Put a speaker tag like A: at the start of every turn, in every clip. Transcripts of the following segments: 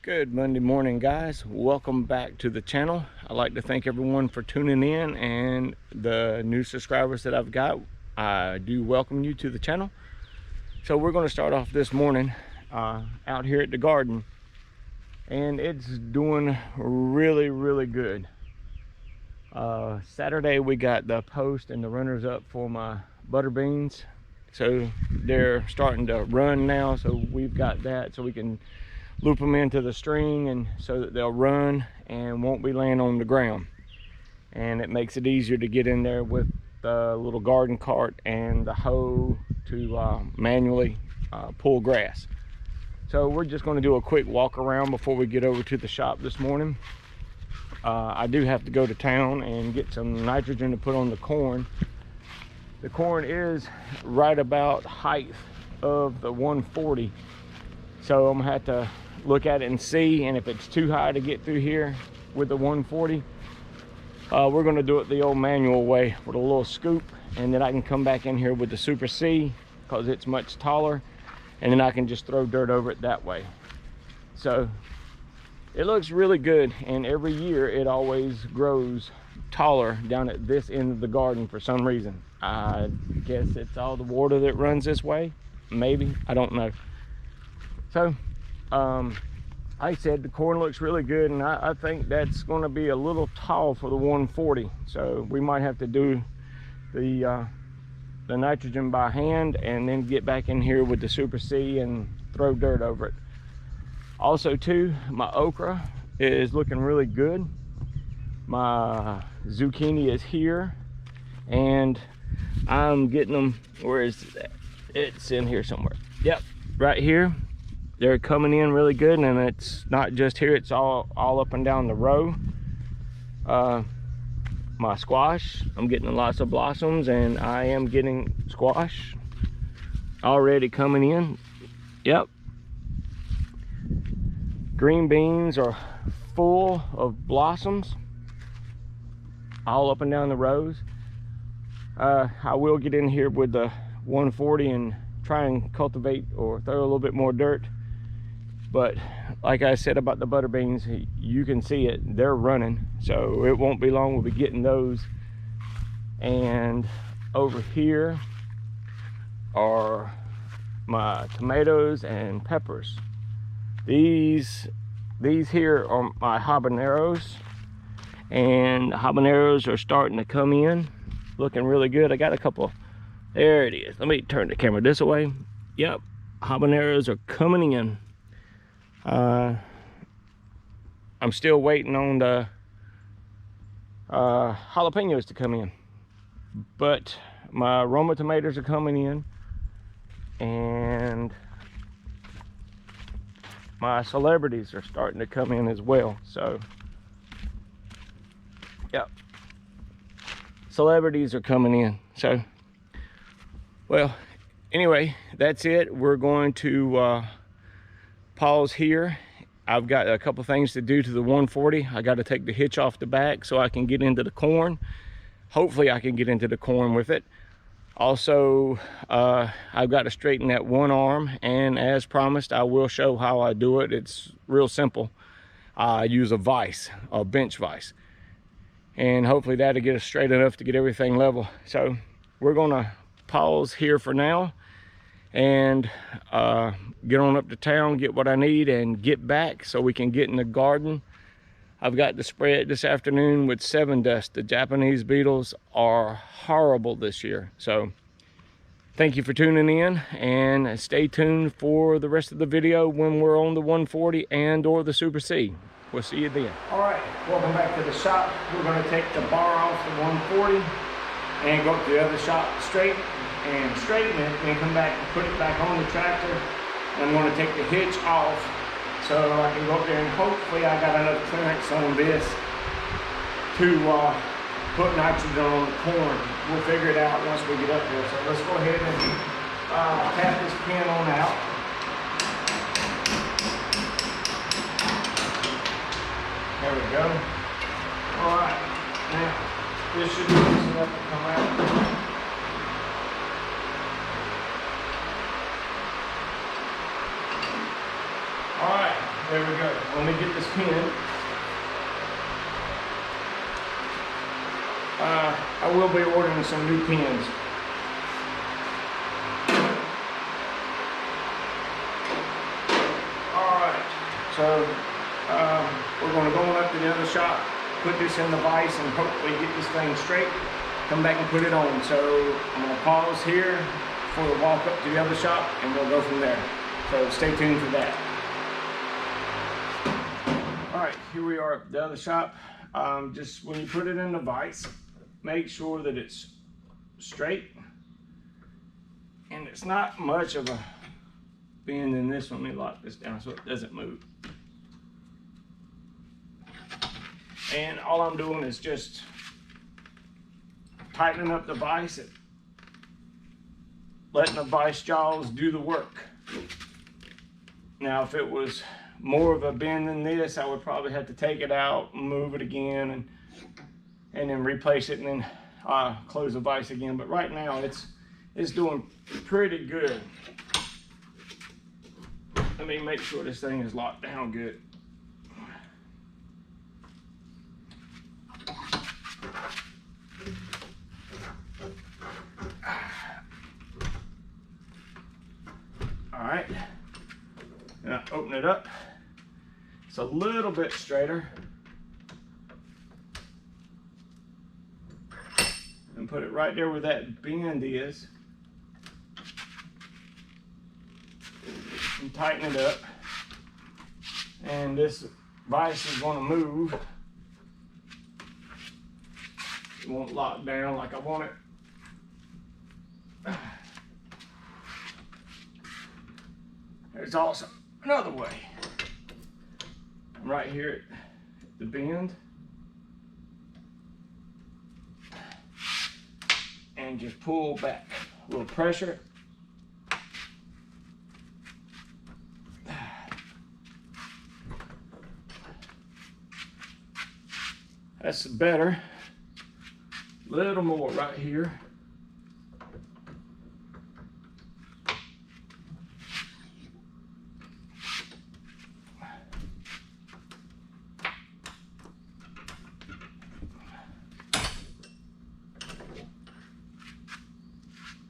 A: Good Monday morning, guys. Welcome back to the channel. I'd like to thank everyone for tuning in, and the new subscribers that I've got, I do welcome you to the channel. So we're going to start off this morning out here at the garden, and it's doing really good. Saturday we got the post and the runners up for my butter beans, so they're starting to run now, so we've got that so we can loop them into the string, and so that they'll run and won't be laying on the ground, and it makes it easier to get in there with the little garden cart and the hoe to manually pull grass. So we're just going to do a quick walk around before we get over to the shop this morning. I do have to go to town and get some nitrogen to put on the corn. The corn is right about height of the 140, so I'm gonna have to look at it and see, and if it's too high to get through here with the 140, we're going to do it the old manual way with a little scoop, and then I can come back in here with the Super C because it's much taller, and then I can just throw dirt over it that way. So it looks really good, and every year it always grows taller down at this end of the garden for some reason. I guess it's all the water that runs this way, maybe, I don't know. So like I said, the corn looks really good, and I think that's going to be a little tall for the 140, so we might have to do the nitrogen by hand and then get back in here with the Super C and throw dirt over it. Also too, my okra is looking really good. My zucchini is here, and I'm getting them. Where is that? It's in here somewhere. Yep, right here. They're coming in really good, and it's not just here, it's all up and down the row. My squash, I'm getting lots of blossoms, and I am getting squash already coming in. Yep. Green beans are full of blossoms all up and down the rows. I will get in here with the 140 and try and cultivate or throw a little bit more dirt. But like I said about the butter beans, you can see it, they're running, so it won't be long we'll be getting those. And over here are my tomatoes and peppers. These here are my habaneros, and the habaneros are starting to come in, looking really good. I got a couple. There it is. Let me turn the camera this way. Yep, habaneros are coming in. I'm still waiting on the jalapenos to come in, but my Roma tomatoes are coming in, and my celebrities are starting to come in as well. So yep, celebrities are coming in. So, well, anyway, that's it. We're going to pause here. I've got a couple things to do to the 140. I got to take the hitch off the back so I can get into the corn. Hopefully I can get into the corn with it. Also, I've got to straighten that one arm, and as promised, I will show how I do it. It's real simple. I use a vise, a bench vise, and hopefully that'll get us straight enough to get everything level. So we're gonna pause here for now and get on up to town, get what I need, and get back so we can get in the garden. I've got to spray it this afternoon with 7 dust. The Japanese beetles are horrible this year. So thank you for tuning in, and stay tuned for the rest of the video when we're on the 140 and or the Super C. We'll see you then. All right, welcome back to the shop. We're going to take the bar off the 140 and go up to the other shop straight and straighten it, and come back and put it back on the tractor. And I'm going to take the hitch off so I can go up there, and hopefully I got enough clearance on this to put nitrogen on the corn. We'll figure it out once we get up there. So let's go ahead and tap this pin on out. There we go. All right, now this should be easy enough to come out. All right, There we go. Let me get this pin. I will be ordering some new pins. Alright, so we're going to go on up to the other shop, put this in the vise, and hopefully get this thing straight, come back and put it on. So I'm going to pause here before we walk up to the other shop, and we'll go from there. So stay tuned for that. Alright, here we are at the other shop. Just when you put it in the vise, make sure that it's straight, and it's not much of a bend in this one. Let me lock this down so it doesn't move. And all I'm doing is just tightening up the vise and letting the vise jaws do the work. Now if it was more of a bend than this, I would probably have to take it out, move it again, and then replace it, and then close the vise again. But right now it's doing pretty good. Let me make sure this thing is locked down good. All right, now open it up. It's a little bit straighter. And put it right there where that bend is. And tighten it up. And this vise is going to move. It won't lock down like I want it. There's also another way. I'm right here at the bend. And just pull back. A little pressure. That's better. A little more right here.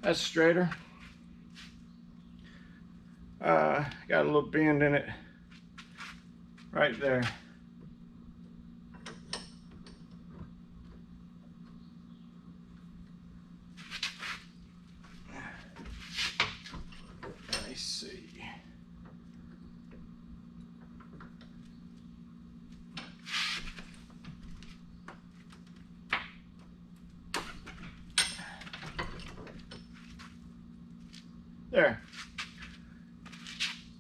A: That's straighter. Got a little bend in it right there. Let me see. There.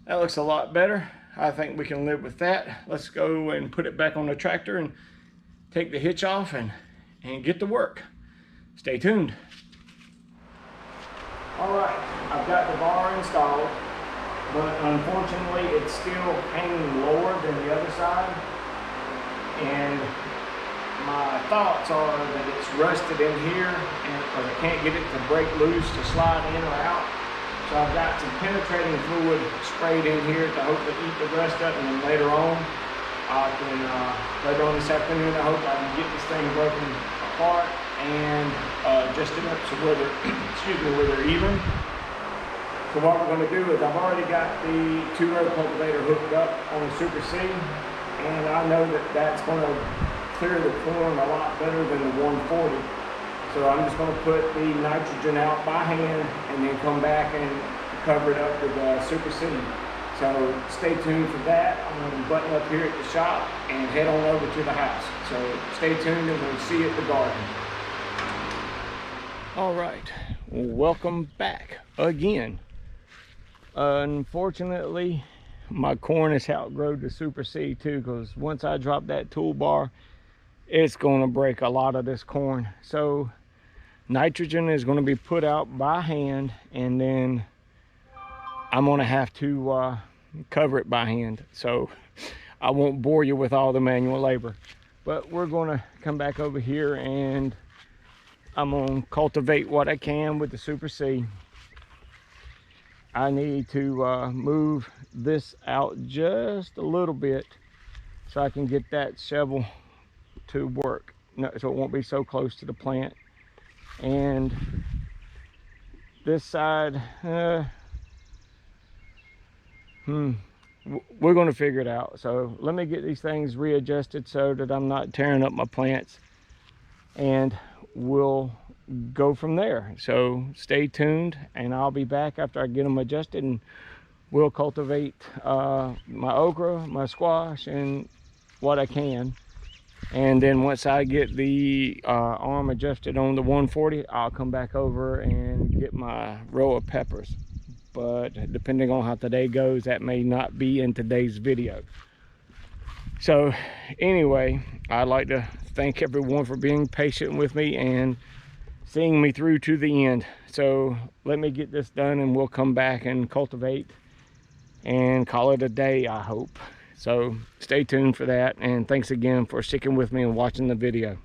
A: That looks a lot better. I think we can live with that. Let's go and put it back on the tractor and take the hitch off and get to work. Stay tuned. All right, I've got the bar installed, but unfortunately it's still hanging lower than the other side. And my thoughts are that it's rusted in here, and because I can't get it to break loose to slide in or out. So I've got some penetrating fluid sprayed in here to hopefully eat the rust up, and then later on this afternoon, I hope I can get this thing broken apart and adjust it up so where they're even. So what we're going to do is I've already got the 2-row cultivator hooked up on the Super C, and I know that that's going to clear the corn a lot better than the 140. So I'm just going to put the nitrogen out by hand and then come back and cover it up with Super C. So stay tuned for that. I'm going to button up here at the shop and head on over to the house. So stay tuned and we'll see you at the garden. All right, welcome back again. Unfortunately, my corn has outgrown the Super C too, because once I drop that toolbar, it's going to break a lot of this corn. So nitrogen is going to be put out by hand, and then I'm going to have to cover it by hand. So I won't bore you with all the manual labor, but we're going to come back over here and I'm going to cultivate what I can with the Super C. I need to move this out just a little bit so I can get that shovel to work, so it won't be so close to the plant. And this side, we're going to figure it out. So let me get these things readjusted so that I'm not tearing up my plants, and we'll go from there. So stay tuned, and I'll be back after I get them adjusted, and we'll cultivate my okra, my squash, and what I can. And then once I get the arm adjusted on the 140, I'll come back over and get my row of peppers. But depending on how today goes, that may not be in today's video. So anyway, I'd like to thank everyone for being patient with me and seeing me through to the end. So let me get this done, and we'll come back and cultivate and call it a day, I hope. So stay tuned for that, and thanks again for sticking with me and watching the video.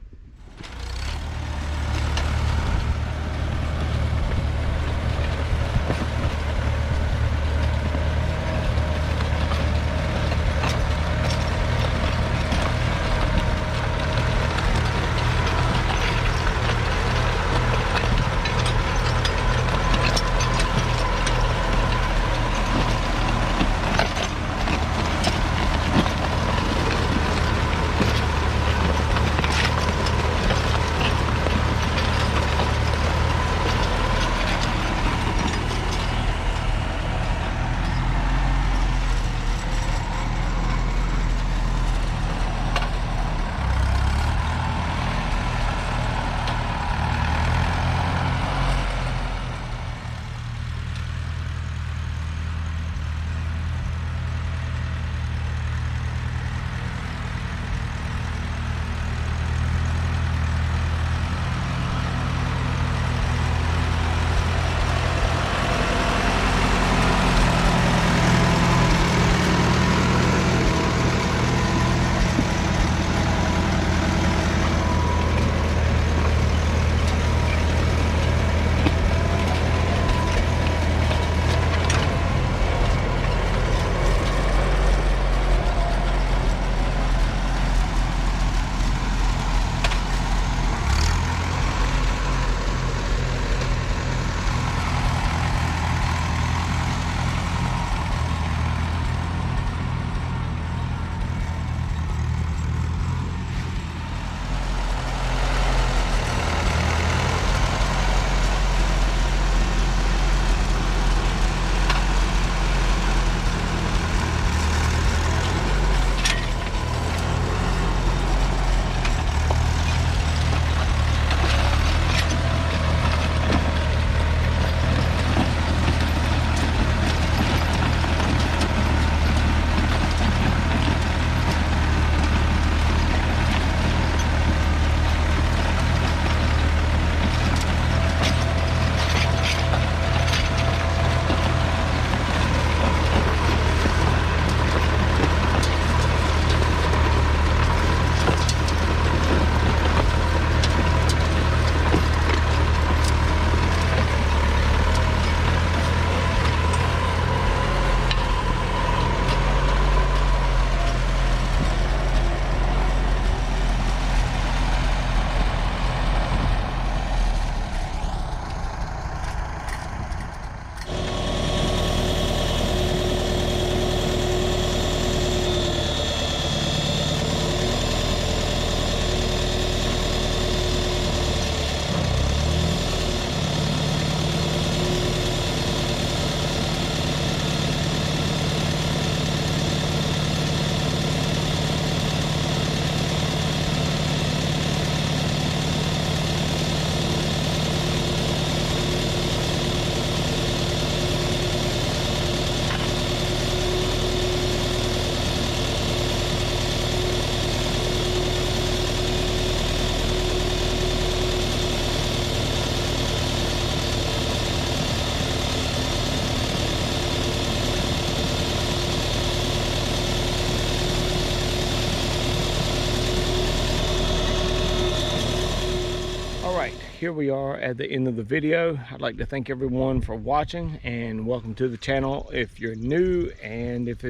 A: here we are at the end of the video. I'd like to thank everyone for watching and welcome to the channel if you're new, and if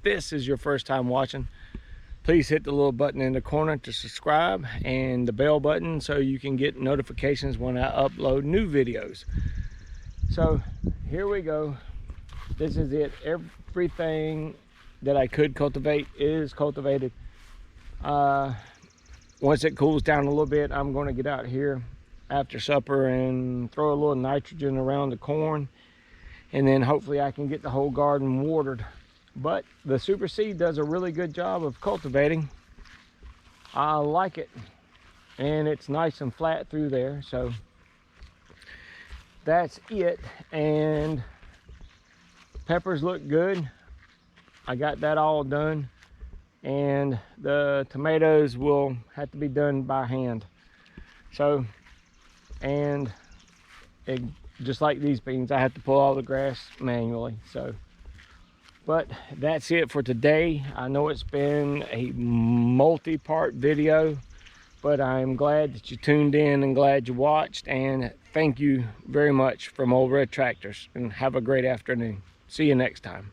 A: this is your first time watching, please hit the little button in the corner to subscribe and the bell button so you can get notifications when I upload new videos. So here we go. This is it. Everything that I could cultivate is cultivated. Once it cools down a little bit, I'm going to get out here after supper and throw a little nitrogen around the corn, and then hopefully I can get the whole garden watered. But the super seed does a really good job of cultivating. I like it, and it's nice and flat through there. So that's it. And peppers look good. I got that all done, and the tomatoes will have to be done by hand. So, and just like these beans, I have to pull all the grass manually. So, but that's it for today. I know it's been a multi-part video, but I'm glad that you tuned in and glad you watched, and thank you very much from Old Red Tractors, and have a great afternoon. See you next time.